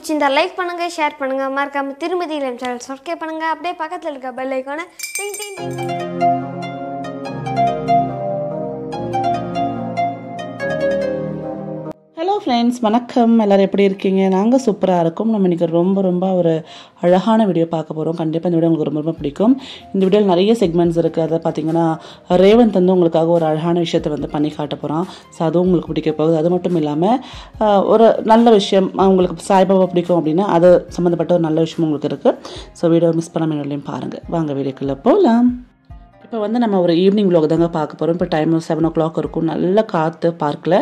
பிடிச்சிருந்தா லைக் பண்ணுங்க, ஷேர் பண்ணுங்க, மறக்காம திருமதி இளம் சேனல் சப்ஸ்கிரைப் பண்ணுங்க. அப்படியே பக்கத்துல இருக்க பெல் ஐகானை டிங் டிங் டிங். ஹலோ ஃப்ரெண்ட்ஸ், வணக்கம். எல்லோரும் எப்படி இருக்கீங்க? நாங்கள் சூப்பராக இருக்கோம். நம்ம இன்றைக்கி ரொம்ப ஒரு அழகான வீடியோ பார்க்க போகிறோம். கண்டிப்பாக இந்த வீடியோ உங்களுக்கு ரொம்ப பிடிக்கும். இந்த வீடியோவில் நிறைய செக்மெண்ட்ஸ் இருக்குது. அதை பார்த்தீங்கன்னா ரேவந்த் வந்து உங்களுக்காக ஒரு அழகான விஷயத்தை வந்து பண்ணி காட்ட போகிறான். ஸோ அதுவும் உங்களுக்கு பிடிக்க போகுது. அது மட்டும் இல்லாமல் ஒரு நல்ல விஷயம், உங்களுக்கு சாய்பாபா பிடிக்கும் அப்படின்னா அது சம்மந்தப்பட்ட ஒரு நல்ல விஷயம் உங்களுக்கு இருக்குது. ஸோ வீடியோ மிஸ் பண்ணாமல் என்னோடையும் பாருங்கள். வாங்க வீடியோக்குள்ளே போகலாம். இப்போ வந்து நம்ம ஒரு ஈவினிங் vlog தாங்க பார்க்க போகிறோம். இப்போ டைம் 7 o'clock இருக்கும். நல்ல காற்று பார்க்கில்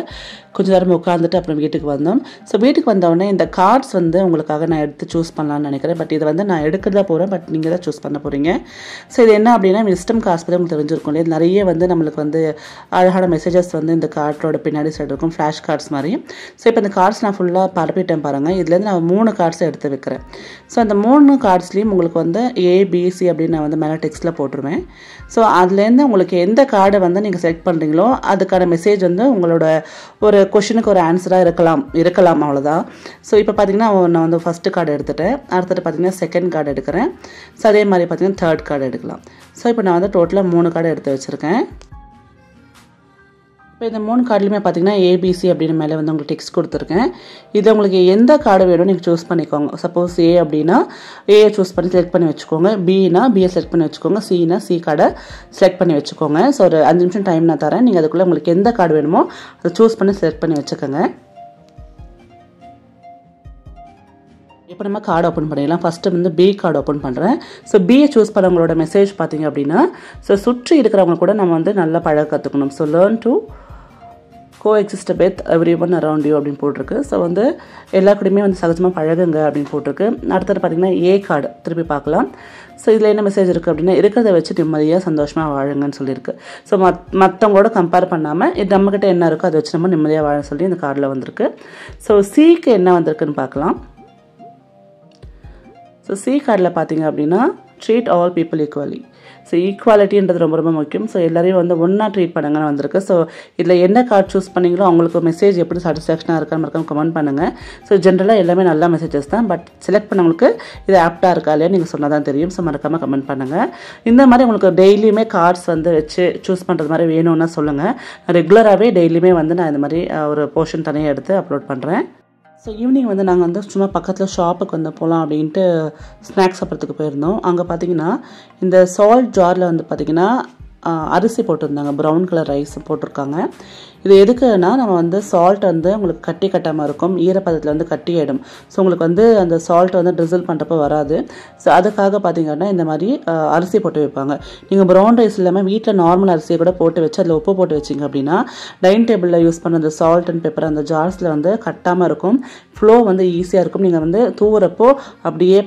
கொஞ்சம் நேரம் உட்காந்துட்டு அப்புறம் வீட்டுக்கு வந்தோம். ஸோ வீட்டுக்கு வந்தோடனே இந்த கார்ட்ஸ் வந்து உங்களுக்காக நான் எடுத்து சூஸ் பண்ணலான்னு நினைக்கிறேன். பட் இதை வந்து நான் எடுக்கிறதா போகிறேன், பட் நீங்கள் தான் சூஸ் பண்ண போகிறீங்க. ஸோ இது என்ன அப்படின்னா விஸ்டம் கார்ட்ஸ் பற்றி உங்களுக்கு தெரிஞ்சிருக்கும் இல்லையா? நிறைய வந்து நம்மளுக்கு வந்து அழகான மெசேஜஸ் வந்து இந்த கார்டோட பின்னாடி சைடு இருக்கும், ஃப்ளாஷ் கார்ட்ஸ் மாதிரி. ஸோ இப்போ இந்த கார்ட்ஸ் நான் ஃபுல்லாக பரப்பிட்டேன் பாருங்கள். இதுலேருந்து நான் 3 கார்ட்ஸை எடுத்து வைக்கிறேன். ஸோ அந்த 3 கார்ட்ஸ்லேயும் உங்களுக்கு வந்து ABC அப்படின்னு நான் வந்து மேலே டெக்ஸ்ட்டில் போட்டுருவேன். ஸோ அதுலேருந்து உங்களுக்கு எந்த கார்டை வந்து நீங்கள் செலக்ட் பண்ணுறீங்களோ அதுக்கான மெசேஜ் வந்து உங்களோட ஒரு கொஷனுக்கு ஒரு ஆன்சராக இருக்கலாம் அவ்வளோதான். ஸோ இப்போ பார்த்தீங்கன்னா நான் வந்து ஃபஸ்ட்டு கார்டு எடுத்துட்டேன். அடுத்தது பார்த்தீங்கன்னா செகண்ட் கார்டு எடுக்கிறேன். ஸோ அதே மாதிரி பார்த்தீங்கன்னா தேர்ட் கார்டு எடுக்கலாம். ஸோ இப்போ நான் வந்து டோட்டலாக 3 கார்டு எடுத்து வச்சுருக்கேன். இப்போ இந்த 3 கார்டுலையுமே பார்த்தீங்கன்னா ABC அப்படின்னு மேலே வந்து உங்களுக்கு டெக்ஸ்ட் கொடுத்துருக்கேன். இதில் உங்களுக்கு எந்த கார்டு வேணும் நீங்கள் சூஸ் பண்ணிக்கோங்க. சப்போஸ் A அப்படின்னா Aயை சூஸ் பண்ணி செலக்ட் பண்ணி வச்சுக்கோங்க. Bனா Bயை செலக்ட் பண்ணி வச்சுக்கோங்க. Cனா C கார்டை செலக்ட் பண்ணி வச்சுக்கோங்க. ஸோ ஒரு 5 நிமிஷம் டைம் நான் தரேன். நீங்கள் அதுக்குள்ளே உங்களுக்கு எந்த கார்டு வேணுமோ அதை சூஸ் பண்ணி செலக்ட் பண்ணி வச்சுக்கோங்க. இப்போ நம்ம கார்டு ஓப்பன் பண்ணிடலாம். ஃபஸ்ட்டு வந்து B கார்டு ஓப்பன் பண்ணுறேன். ஸோ Bயை சூஸ் பண்ணவங்களோட மெசேஜ் பார்த்தீங்க அப்படின்னா, ஸோ சுற்றி இருக்கிறவங்க கூட நம்ம வந்து நல்லா பழக கற்றுக்கணும். So learn to coexist with everyone around you அப்படின்னு போட்டிருக்கு. ஸோ வந்து எல்லா கூடயுமே வந்து சகஜமாக பழகுங்க அப்படின்னு போட்டிருக்கு. அடுத்தது பார்த்தீங்கன்னா A கார்டு திருப்பி பார்க்கலாம். ஸோ இதில் என்ன மெசேஜ் இருக்குது அப்படின்னா, இருக்கிறத வச்சு நிம்மதியாக சந்தோஷமாக வாழுங்கன்னு சொல்லியிருக்கு. ஸோ மற்றவங்களோட கம்பேர் பண்ணாமல் இது நம்மக்கிட்ட என்ன இருக்கோ அதை வச்சு நம்ம நிம்மதியாக வாழ சொல்லி இந்த கார்டில் வந்திருக்கு. ஸோ Cக்கு என்ன வந்திருக்குன்னு பார்க்கலாம். ஸோ C கார்டில் பார்த்தீங்க அப்படின்னா treat all people equally. So ஈக்குவாலிட்டின்றது ரொம்ப முக்கியம். ஸோ எல்லாரையும் வந்து ஒன்றா ட்ரீட் பண்ணுங்கன்னு வந்திருக்கு. ஸோ இதில் என்ன கார்டு சூஸ் பண்ணிங்களோ அவங்களுக்கு மெசேஜ் எப்படி சாட்டிஸ்ஃபேக்ஷனாக இருக்கான்னு மறக்காம கமெண்ட் பண்ணுங்கள். ஸோ ஜென்ரலாக எல்லாமே நல்ல மெசேஜஸ் தான். பட் செலக்ட் பண்ணவங்களுக்கு இது ஆப்டாக இருக்கா இல்லையா நீங்கள் சொன்னால் தான் தெரியும். ஸோ மறக்காமல் கமெண்ட் பண்ணுங்கள். இந்த மாதிரி உங்களுக்கு டெய்லியுமே கார்ட்ஸ் வந்து வச்சு சூஸ் பண்ணுறது மாதிரி வேணும்னா சொல்லுங்கள். ரெகுலராகவே டெய்லியுமே வந்து நான் இந்த மாதிரி ஒரு போர்ஷன் தனியாக எடுத்து அப்லோட் பண்ணுறேன். ஸோ ஈவினிங் வந்து நாங்கள் வந்து சும்மா பக்கத்தில் ஷாப்புக்கு வந்து போகலாம் அப்படின்ட்டு ஸ்நாக்ஸ் சாப்பிட்றதுக்கு போயிருந்தோம். அங்கே பார்த்தீங்கன்னா இந்த சால்ட் ஜாரில் வந்து பார்த்திங்கன்னா அரிசி போட்டிருந்தாங்க, ப்ரௌன் கலர் ரைஸ் போட்டிருக்காங்க. இது எதுக்குன்னா நம்ம வந்து சால்ட் வந்து உங்களுக்கு கட்டாமல் இருக்கும், ஈரப்பதத்தில் வந்து கட்டி ஆகிடும். ஸோ உங்களுக்கு வந்து அந்த சால்ட் வந்து ட்ரிசில் பண்ணுறப்ப வராது. ஸோ அதுக்காக பார்த்தீங்கன்னா இந்த மாதிரி அரிசி போட்டு வைப்பாங்க. நீங்கள் ப்ரௌன் ரைஸ் இல்லாமல் வீட்டில் நார்மல் அரிசியை கூட போட்டு வச்சு அதில் உப்பு போட்டு வச்சிங்க அப்படின்னா டைனிங் டேபிளில் யூஸ் பண்ண அந்த சால்ட் அண்ட் பெப்பர் அந்த ஜார்ஸில் வந்து கட்டாமல் இருக்கும். ஃப்ளோ வந்து ஈஸியாக இருக்கும். நீங்கள் வந்து தூவுறப்போ அப்படியே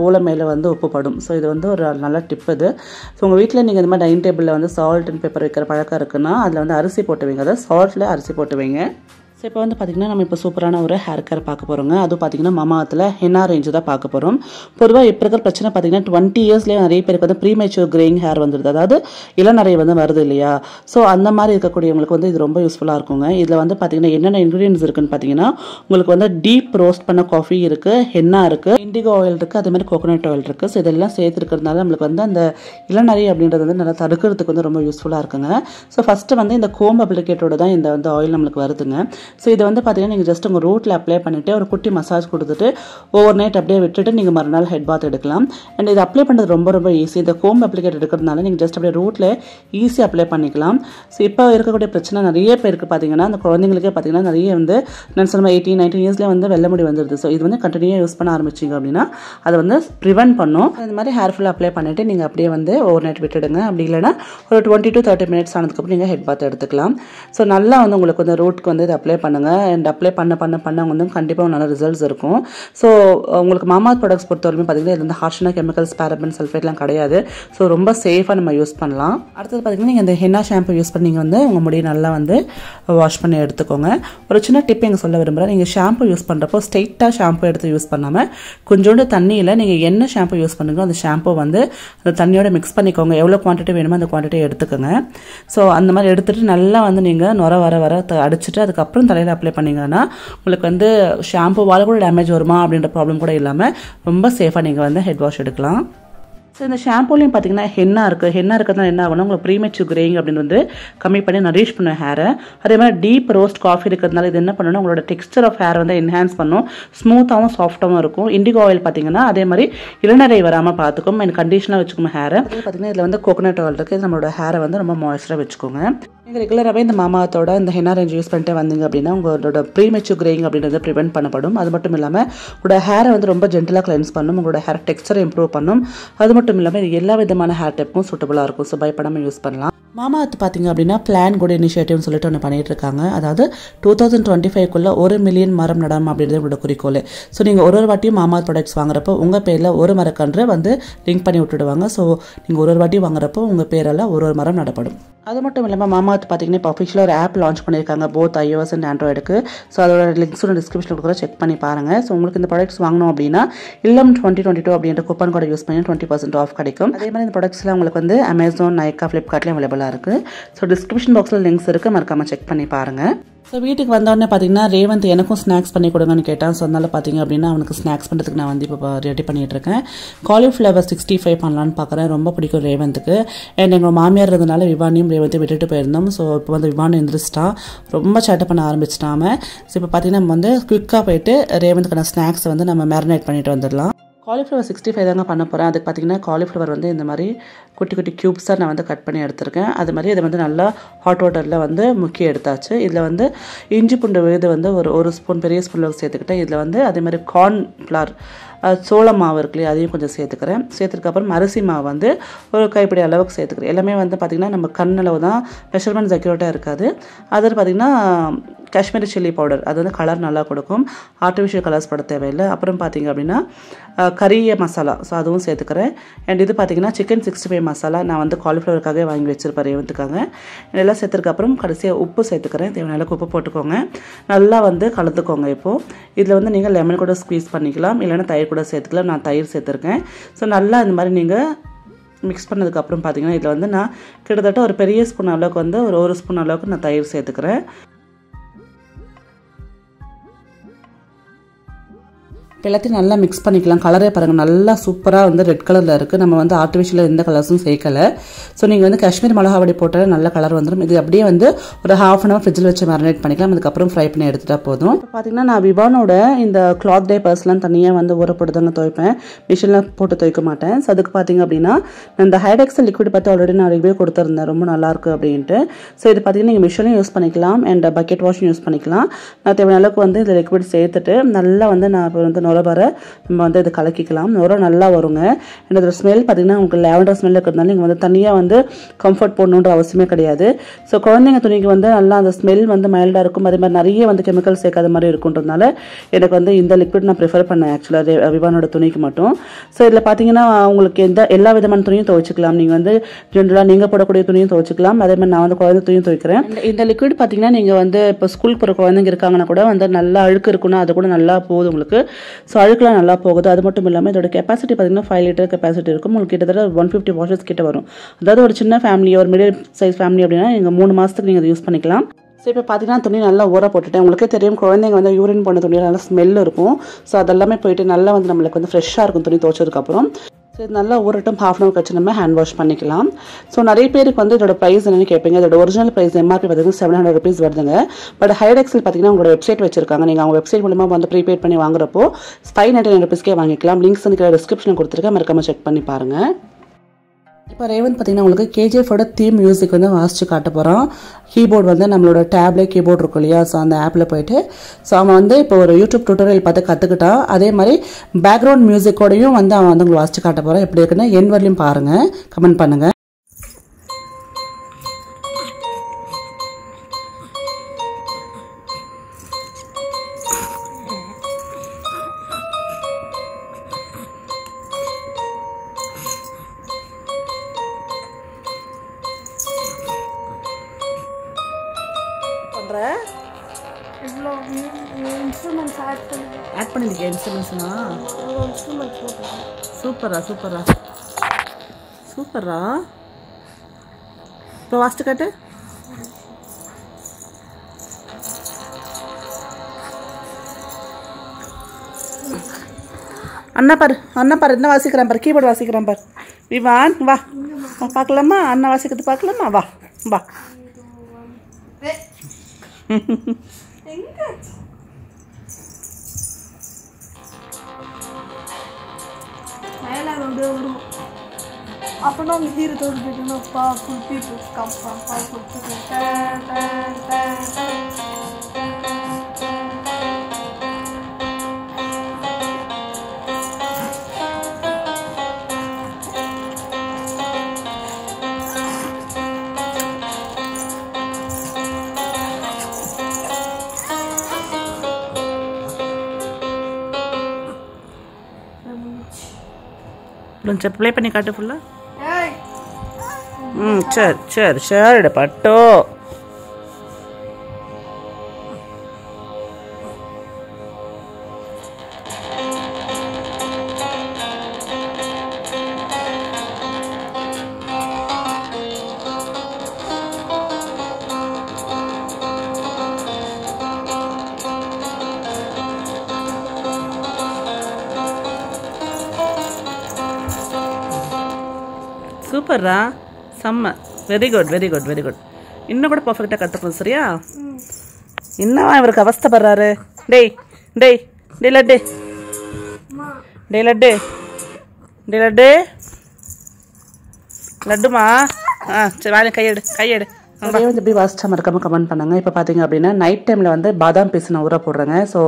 போல மேலே வந்து உப்பு படும். ஸோ இது வந்து ஒரு நல்ல டிப் இது. ஸோ உங்கள் வீட்டில் நீங்கள் இந்த மாதிரி டைனிங் டேபிளில் வந்து சால்ட் அண்ட் பெப்பர் வைக்கிற பழக்கம் இருக்குன்னா அதில் வந்து அரிசி போட்டு வைங்க, அதாவது சால்ட்டில் அரிசி போட்டு வைங்க. ஸோ இப்போ வந்து பார்த்திங்கன்னா நம்ம இப்போ சூப்பரான ஒரு ஹேர் கேர் பார்க்க போகிறோங்க. அதுவும் பார்த்திங்கன்னா மமாத்தில் ஹென்னா ரேஞ்சு தான் பார்க்க போகிறோம். பொதுவாக இப்போ இருக்கிற பிரச்சனை பார்த்திங்கன்னா 20 இயர்ஸ்லேயே நிறைய பேருக்கு வந்து ப்ரீமெச்சூர் கிரேயிங் ஹேர் வந்துடுது, அதாவது இளநரை வந்து வருது இல்லையா? ஸோ அந்த மாதிரி இருக்கக்கூடியவங்களுக்கு வந்து இது ரொம்ப யூஸ்ஃபுல்லாக இருக்குங்க. இதில் வந்து பார்த்திங்கன்னா என்னென்ன இன்க்ரீடியன்ஸ் இருக்குன்னு பார்த்தீங்கன்னா, உங்களுக்கு வந்து டீப் ரோஸ்ட் பண்ண காஃபி இருக்குது, ஹென்னா இருக்குது, இண்டிகோ ஆயில் இருக்குது, அதேமாதிரி கோகோனட் ஆயில் இருக்குது. ஸோ இதெல்லாம் சேர்த்துருக்கிறதுனால நம்மளுக்கு வந்து அந்த இளநரை அப்படின்றது வந்து நல்லா தடுக்கிறதுக்கு வந்து ரொம்ப யூஸ்ஃபுல்லாக இருக்குங்க. ஸோ ஃபஸ்ட்டு வந்து இந்த கோம் அப்ளிகேட்டோட தான் இந்த வந்து ஆயில் நம்மளுக்கு வருதுங்க. ஸோ இதை வந்து பார்த்தீங்கன்னா நீங்கள் ஜஸ்ட் உங்கள் ரூட்டில் அப்ளை பண்ணிவிட்டு ஒரு குட்டி மசாஜ் கொடுத்துட்டு ஓவர் நைட் அப்படியே விட்டுட்டு நீங்கள் மறுநாள் ஹெட் பாத் எடுக்கலாம். அண்ட் இது அப்ளை பண்ணுறது ரொம்ப ஈஸி. இந்த கோம் அப்ளிகேட் எடுக்கிறதுனால நீங்கள் ஜஸ்ட் அப்படியே ரூட்டில் ஈஸியாக அப்ளை பண்ணிக்கலாம். ஸோ இப்போ இருக்கக்கூடிய பிரச்சனை நிறைய பேருக்கு பார்த்தீங்கன்னா அந்த குழந்தைங்களுக்கே பார்த்தீங்கன்னா நிறைய வந்து நான் சொன்ன 18-19 இயர்ஸ்லேயே வந்து வெள்ளை முடி வந்துடுது. ஸோ இது வந்து கண்டினியூவாக யூஸ் பண்ண ஆரம்பிச்சிங்க அப்படின்னா அதை வந்து ப்ரிவென்ட் பண்ணும். இந்த மாதிரி ஹேர் ஃபுல்லாக அப்ளை பண்ணிவிட்டு நீங்கள் அப்படியே வந்து ஓவர் நைட் விட்டுடுங்க. அப்படி இல்லைனா ஒரு 20 to 30 minutes ஆனதுக்கப்புறம் நீங்கள் ஹெட் பாத் எடுத்துக்கலாம். ஸோ நல்லா வந்து உங்களுக்கு வந்து ரூட்க்கு வந்து இதை அப்ளை பண்ணுங்கள். அண்ட் அப்ளை பண்ண வந்து கண்டிப்பாக நல்ல ரிசல்ட்ஸ் இருக்கும். ஸோ உங்களுக்கு மாமாத் ப்ராடக்ட்ஸ் பொறுத்தவரைக்கும் பார்த்தீங்கன்னா இது வந்து ஹார்ஷான கெமிக்கல்ஸ், பேரபன், சல்ஃபேட்லாம் கிடையாது. ஸோ ரொம்ப சேஃபாக நம்ம யூஸ் பண்ணலாம். அடுத்தது பார்த்தீங்கன்னா நீங்கள் இந்த ஹென்னா ஷாம்பு யூஸ் பண்ணி வந்து உங்கள் முடியை நல்லா வந்து வாஷ் பண்ணி எடுத்துக்கோங்க. ஒரு சின்ன டிப் எங்கள் சொல்ல விரும்புகிறேன். நீங்கள் ஷாம்பு யூஸ் பண்ணுறப்போ ஸ்ட்ரெயிட்டாக ஷாம்பு எடுத்து யூஸ் பண்ணாமல் கொஞ்சோண்டு தண்ணியில் நீங்கள் என்ன ஷாம்பு யூஸ் பண்ணுங்களோ அந்த ஷாம்பு வந்து அந்த தண்ணியோட மிக்ஸ் பண்ணிக்கோங்க. எவ்வளோ குவான்டிட்டி வேணுமோ அந்த குவான்டிட்டியை எடுத்துக்கோங்க. ஸோ அந்த மாதிரி எடுத்துகிட்டு நல்லா வந்து நீங்கள் நுர வர அடிச்சுட்டு அதுக்கப்புறம் மட்டும் தலையில் அப்ளை பண்ணிங்கன்னா உங்களுக்கு வந்து ஷாம்புவால் கூட டேமேஜ் வருமா அப்படின்ற ப்ராப்ளம் கூட இல்லாமல் ரொம்ப சேஃபாக நீங்கள் வந்து ஹெட் வாஷ் எடுக்கலாம். ஸோ இந்த ஷாம்பூலையும் பார்த்தீங்கன்னா ஹென்னா இருக்கிறதுனால என்ன ஆகணும், உங்களுக்கு ப்ரீமெச்சூர் கிரேயிங் அப்படின்னு வந்து கம்மி பண்ணி நரிஷ் பண்ணும் ஹேரை. அதே மாதிரி டீப் ரோஸ்ட் காஃபி இருக்கிறதுனால இது என்ன பண்ணணும், உங்களோட டெக்ஸ்டர் ஆஃப் ஹேர் வந்து என்ஹான்ஸ் பண்ணும், ஸ்மூத்தாகவும் சாஃப்டாகவும் இருக்கும். இண்டிகோ ஆயில் பார்த்தீங்கன்னா அதே மாதிரி இளநரை வராமல் பார்த்துக்கும், அண்ட் கண்டிஷனாக வச்சுக்கோங்க ஹேரை. பார்த்தீங்கன்னா இதில் வந்து கோகோனட் ஆயில் இருக்குது, இது நம்மளோட ஹேரை வந்து ரொம்ப மாய்ஸ்சராக வச்சுக்கோங்க. நீங்கள் ரெகுலராகவே இந்த மாமாத்தோட இந்த ஹென்னா ரேஞ்ச் யூஸ் பண்ணிட்டு வந்தீங்க அப்படின்னா உங்களோட ப்ரீமெச்சூர் கிரேயிங் அப்படின்றது ப்ரிவென்ட் பண்ணப்படும். அது மட்டும் இல்லாமல் உங்களோட ஹேரை வந்து ரொம்ப ஜென்டலாக கிளென்ஸ் பண்ணும், உங்களோட ஹேர் டெக்ஸ்டரை இம்ப்ரூவ் பண்ணும். அது மட்டும் இல்லாமல் இது எல்லா விதமான ஹேர் டைப்புக்கும் சூட்டபுளாக இருக்கும். ஸோ பயப்படாமல் யூஸ் பண்ணலாம். மாமாஅர்த் பார்த்தீங்க அப்படின்னா பிளான் குட் இனிஷியேட்டிவ்னு சொல்லிட்டு ஒன்று பண்ணிட்டு இருக்காங்க. அதாவது 2025 1 மில்லியன் மரம் நடம் அப்படின்றது உங்களோட குறிக்கோள். ஸோ நீங்கள் ஒரு வாட்டியும் மாமாஅர்த் ப்ராடக்ட்ஸ் வாங்குறப்போ உங்கள் பேரில் ஒரு மரக்கன்று வந்து லிங்க் பண்ணி விட்டுடுவாங்க. ஸோ நீங்கள் ஒரு வாட்டி வாங்குறப்போ உங்கள் பேரில் ஒரு மரம் நடப்படும். அது மட்டும் இல்லாமல் மாமாஅர்த் பார்த்தீங்கன்னா இப்போ அஃபிஷியலாக ஒரு ஆப் லான்ச் பண்ணியிருக்காங்க போத் iOS அண்ட் ஆண்ட்ராய்டுக்கு. ஸோ அதோட லிங்க்ஸோட டிஸ்கிரிப்ஷனில் கொடுக்குற செக் பண்ணி பாருங்கள். ஸோ உங்களுக்கு இந்த ப்ராடக்ட்ஸ் வாங்கணும் அப்படின்னா இல்லம் 2022 அப்படின்ற கூப்பன் கோடை யூஸ் பண்ணி 20% ஆஃப் கிடைக்கும். அதே மாதிரி இந்த ப்ராடக்ட்ஸ்லாம் உங்களுக்கு வந்து அமேசான், நைக்கா, ஃப்ளிப்கார்ட்லேயும் அவைலபிளாக இருக்குது. ஸோ டிஸ்கிரிப்ஷன் பாக்ஸில் லிங்க்ஸ் இருக்குது, மறக்காமல் செக் பண்ணி பாருங்கள். ஸோ வீட்டுக்கு வந்தோடனே பார்த்தீங்கன்னா ரேவந்த் எனக்கும் ஸ்நாக்ஸ் பண்ணி கொடுங்கன்னு கேட்டான். ஸோ அதனால் பார்த்தீங்க அப்படின்னா அவனுக்கு ஸ்நாக்ஸ் பண்ணுறதுக்கு நான் வந்து இப்போ ரெடி பண்ணிகிட்டு இருக்கேன். காலிஃப்ளவர் 65 பண்ணலான்னு பார்க்குறேன். ரொம்ப பிடிக்கும் ரேவந்துக்கு. அண்ட் எங்கள் மாமியார் இருந்தனால விவானியும் ரேவந்தையும் விட்டுட்டு போயிருந்தோம். ஸோ இப்போ வந்து விவானம் எந்திரிச்சிட்டான், ரொம்ப சேட்டை பண்ண ஆரம்பிச்சிட்டாம. ஸோ இப்போ பார்த்தீங்கன்னா நம்ம வந்து குயிக்காக போயிட்டு ரேவந்துக்கான ஸ்நாக்ஸை வந்து நம்ம மேரினேட் பண்ணிட்டு வந்துடலாம். காலிஃப்ளவர் 65 தாங்க பண்ண போகிறேன். அதுக்கு பார்த்தீங்கன்னா காலிஃப்ளவர் வந்து இந்த மாதிரி குட்டி குட்டி க்யூப்ஸாக நான் வந்து கட் பண்ணி எடுத்திருக்கேன். அது மாதிரி இதை வந்து நல்லா ஹாட் வாட்டரில் வந்து முக்கி எடுத்தாச்சு. இதில் வந்து இஞ்சி பூண்டு விழுது வந்து ஒரு ஸ்பூன் பெரிய ஸ்பூனில் சேர்த்துக்கிட்டேன். இதில் வந்து அதே மாதிரி கார்ன்ஃப்ளவர் சோள மாவு இருக்குல்லையே அதையும் கொஞ்சம் சேர்த்துக்கிறேன். சேர்த்துக்கப்புறம் அரிசி மாவு வந்து ஒரு கைப்பிடி அளவுக்கு சேர்த்துக்கிறேன். எல்லாமே வந்து பார்த்திங்கன்னா நம்ம கண்ணளவு தான், மெஷர்மெண்ட்ஸ் அக்யூரேட்டாக இருக்காது. அதில் பார்த்திங்கன்னா காஷ்மீரி சில்லி பவுடர், அது வந்து கலர் நல்லா கொடுக்கும், ஆர்டிஃபிஷியல் கலர்ஸ் போட தேவையில்லை. அப்புறம் பார்த்திங்க அப்படின்னா கரிய மசாலா, ஸோ அதுவும் சேர்த்துக்கிறேன். அண்ட் இது பார்த்திங்கன்னா சிக்கன் 65 மசாலா நான் வந்து காலிஃப்ளவருக்காக வாங்கி வச்சுருப்பேன் ரேவந்துக்காக. இதெல்லாம் சேர்த்துருக்கப்புறம் கடைசியாக உப்பு சேர்த்துக்கிறேன். தேவையான அளவுக்கு உப்பு போட்டுக்கோங்க, நல்லா வந்து கலந்துக்கோங்க. இப்போது இதில் வந்து நீங்கள் லெமன் கூட ஸ்க்வீஸ் பண்ணிக்கலாம், இல்லைன்னா தயிர் கூட சேர்த்துக்கலாம். நான் தயிர் சேர்த்துருக்கேன். ஸோ நல்லா இந்த மாதிரி நீங்கள் மிக்ஸ் பண்ணதுக்கப்புறம் பார்த்தீங்கன்னா இதில் வந்து நான் கிட்டத்தட்ட ஒரு பெரிய ஸ்பூன் அளவுக்கு வந்து ஒரு ஸ்பூன் அளவுக்கு நான் தயிர் சேர்த்துக்கிறேன். எல்லாத்தையும் நல்லா மிக்ஸ் பண்ணிக்கலாம். கலரே பாருங்கள் நல்லா சூப்பராக வந்து ரெட் கலரில் இருக்குது. நம்ம வந்து ஆர்டிஃபிஷியலாக எந்த கலர்ஸும் சேர்க்கலை. ஸோ நீங்கள் வந்து காஷ்மீர் மிளகா பொடி போட்டால் நல்ல கலர் வந்துடும். இது அப்படியே வந்து ஒரு ½ hour ஃப்ரிட்ஜில் வச்சு மேரினேட் பண்ணிக்கலாம். அதுக்கப்புறம் ஃப்ரை பண்ணி எடுத்துகிட்டா போதும். இப்போ பார்த்தீங்கன்னா நான் விவானோட இந்த கிளாத் டைப்பர்ஸ்லாம் தனியாக வந்து ஊறப்பட்டு தாங்க துவைப்பேன், மிஷினில் போட்டு துவைக்க மாட்டேன். ஸோ அதுக்கு பார்த்தீங்க அப்படின்னா இந்த ஹைடெக்ஸல் லிக்விட் பற்றி ஆல்ரெடி நான் ரிவ்யூ கொடுத்துருந்தேன், ரொம்ப நல்லாயிருக்கு அப்படின்ட்டு. ஸோ இது பார்த்தீங்கன்னா நீங்கள் மிஷினும் யூஸ் பண்ணிக்கலாம் அண்ட் பக்கெட் வாஷும் யூஸ் பண்ணிக்கலாம். நான் தேவையான அளவுக்கு வந்து இந்த லிக்விட் சேர்த்துட்டு நல்லா வந்து நான் இப்போ வந்து வர நம்ம வந்து இது கலக்கிக்கலாம். நுர நல்லா வருங்க. அண்ட் அதோட ஸ்மெல் பார்த்தீங்கன்னா உங்களுக்கு லேவண்டர் ஸ்மெல் இருக்கிறதுனால நீங்கள் வந்து தனியாக வந்து கம்ஃபர்ட் போடணுன்ற அவசியமே கிடையாது. ஸோ குழந்தைங்க துணிக்கு வந்து நல்லா அந்த ஸ்மெல் வந்து மைல்டாக இருக்கும். அதே மாதிரி நிறைய வந்து கெமிக்கல் சேர்க்காத மாதிரி இருக்குன்றதுனால எனக்கு வந்து இந்த லிக்விட் நான் ப்ரிஃபர் பண்ணேன் ஆக்சுவலாக விவானோட துணிக்கு மட்டும். ஸோ இதில் பார்த்தீங்கன்னா உங்களுக்கு எல்லா விதமான துணியும் துவைச்சிக்கலாம். நீங்கள் வந்து ஜென்ரலாக நீங்கள் போடக்கூடிய துணியும் துவைச்சிக்கலாம். அதே மாதிரி நான் வந்து குழந்தை துணியும் துவைக்கிறேன். இந்த லிக்விட் பார்த்தீங்கன்னா நீங்கள் வந்து இப்போ ஸ்கூலுக்கு போகிற குழந்தைங்க இருக்காங்கன்னா கூட வந்து நல்லா அழுக்கு இருக்குன்னா அது கூட நல்லா போகுது உங்களுக்கு. ஸோ அழுக்குலாம் நல்லா போகுது. அது மட்டும் இல்லாமல் இதோட கெப்பாசிட்டி பார்த்தீங்கன்னா 5 லிட்டர் கெப்பாசிட்டி இருக்கும். உங்களுக்கு கிட்டத்தட்ட 150 வாஷஸ் கிட்ட வரும். அதாவது ஒரு சின்ன ஃபேமிலி, ஒரு மிடில் சைஸ் ஃபேமிலி அப்படின்னா நீங்கள் 3 மாதத்துக்கு நீங்கள் அதை யூஸ் பண்ணிக்கலாம். ஸோ இப்போ பார்த்தீங்கன்னா துணி நல்லா ஊற போட்டுட்டேன். உங்களுக்கே தெரியும் குழந்தைங்க வந்து யூரின் போன துணியில் நல்லா ஸ்மெல் இருக்கும். ஸோ அதெல்லாமே போயிட்டு நல்லா வந்து நம்மளுக்கு வந்து ஃப்ரெஷ்ஷாக இருக்கும் துணி துவைச்சதுக்கப்புறம். ஸோ இது நல்லா ஊறட்டும், ½ hour கழிச்சு நம்ம ஹேண்ட் வாஷ் பண்ணிக்கலாம். ஸோ நிறைய பேருக்கு வந்து இதோட ப்ரைஸ் என்னென்னு கேட்பீங்க. இதோட ஒரிஜினல் ப்ரைஸ் எம்ஆர்பி பார்த்தீங்கன்னா 700 rupees வருதுங்க. பட் ஹைடெக்ஸில் பார்த்தீங்கன்னா உங்களோட வெப்சைட் வச்சிருக்காங்க. நீங்கள் அவங்க வெப்சைட் மூலமாக வந்து ப்ரீபேட் பண்ணி வாங்குறப்போ 599 rupeesக்கே வாங்கிக்கலாம். லிங்க்ஸ் வந்து டிஸ்கிரிப்ஷனில் கொடுத்துருக்கேன், மறக்காம செக் பண்ணி பாருங்கள். இப்போ ரேவந்த் பார்த்தீங்கன்னா உங்களுக்கு கேஜிஎஃபோட தீம் மியூசிக் வந்து வாசிச்சு காட்ட போகிறான். கீபோர்டு வந்து நம்மளோட டேப்லேயே கீபோர்டு இருக்கும் இல்லையா, ஸோ அந்த ஆப்பில் போயிட்டு ஸோ அவன் வந்து இப்போ ஒரு யூடியூப் டுட்டோரியல் பார்த்து கற்றுக்கிட்டான். அதே மாதிரி பேக்ரவுண்ட் மியூசிக்கோடையும் வந்து அவன் வந்து உங்களுக்கு வாசிச்சு காட்ட போகிறான். எப்படி இருக்குன்னு என் வரலையும் பாருங்கள், கமெண்ட் பண்ணுங்கள். இன்ஸ்ட்ருமெண்ட்ஸ் ஆட் பண்ணிருக்கேன். இன்ஸ்ட்ருமெண்ட்ஸ்னா சூப்பரா சூப்பரா சூப்பரா. இப்போ வாசிட்டு காட்டு. அண்ணா பாரு என்ன வாசிக்கிறான் பாரு, கீபோர்டு வாசிக்கிறான் பாரு. விவான் வா பார்க்கலாமா, அண்ணா வாசிக்கிறது பார்க்கலாமா, வா வா. அப்போ நம்ம தீர தோடு போயிட்டோம். பா குட்டி கப்பா பா குட்டி கொஞ்சம் ப்ளே பண்ணி காட்டு ஃபுல்லாக. சரி பட்டோ. சூப்பர்ரா, செம்ம, வெரி குட். இன்னும் கூட பர்ஃபெக்டாக கற்றுக்கணும், சரியா? இன்னும் இவருக்கு அவஸ்தைப்படுறாரு. டேய் டேய் டே லட்டு லட்டுமா. சரி வாங்க, கையெடு. அப்படியே வந்து எப்படி வாசிச்சா மறக்காமல் கமெண்ட் பண்ணுங்கள். இப்போ பார்த்தீங்க அப்படின்னா நைட் டைமில் வந்து பாதாம் பீஸ் நான் ஊற போடுறேங்க. ஸோ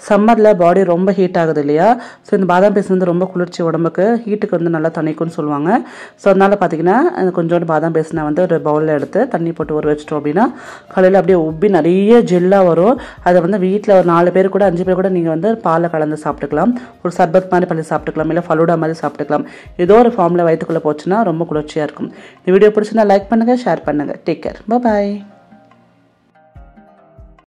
சம்மரில் பாடி ரொம்ப ஹீட் ஆகுது இல்லையா? ஸோ இந்த பாதாம் பீஸ் வந்து ரொம்ப குளிர்ச்சி, உடம்புக்கு ஹீட்டுக்கு வந்து நல்லா தணிக்கும்னு சொல்லுவாங்க. ஸோ அதனால் பார்த்தீங்கன்னா கொஞ்சோண்டு பாதாம் பீஸ் நான் வந்து ஒரு பவுலில் எடுத்து தண்ணி போட்டு ஊற வச்சிட்டோம் அப்படின்னா காலையில் அப்படியே உப்பி நிறைய ஜெல்லாக வரும். அதை வந்து வீட்டில் ஒரு 4 பேர் கூட 5 பேர் கூட நீங்கள் வந்து பாலை கலந்து சாப்பிட்டுக்கலாம், ஒரு சர்பத் மாதிரி பண்ணி சாப்பிட்டுக்கலாம், இல்லை ஃபலூடா மாதிரி சாப்பிட்டுக்கலாம். ஏதோ ஒரு ஃபார்மில் வயிற்றுக்குள்ளே போச்சுன்னா ரொம்ப குளிர்ச்சியாக இருக்கும். இந்த வீடியோ பிடிச்சுன்னா லைக் பண்ணுங்கள், ஷேர் பண்ணுங்கள். Take care, bye.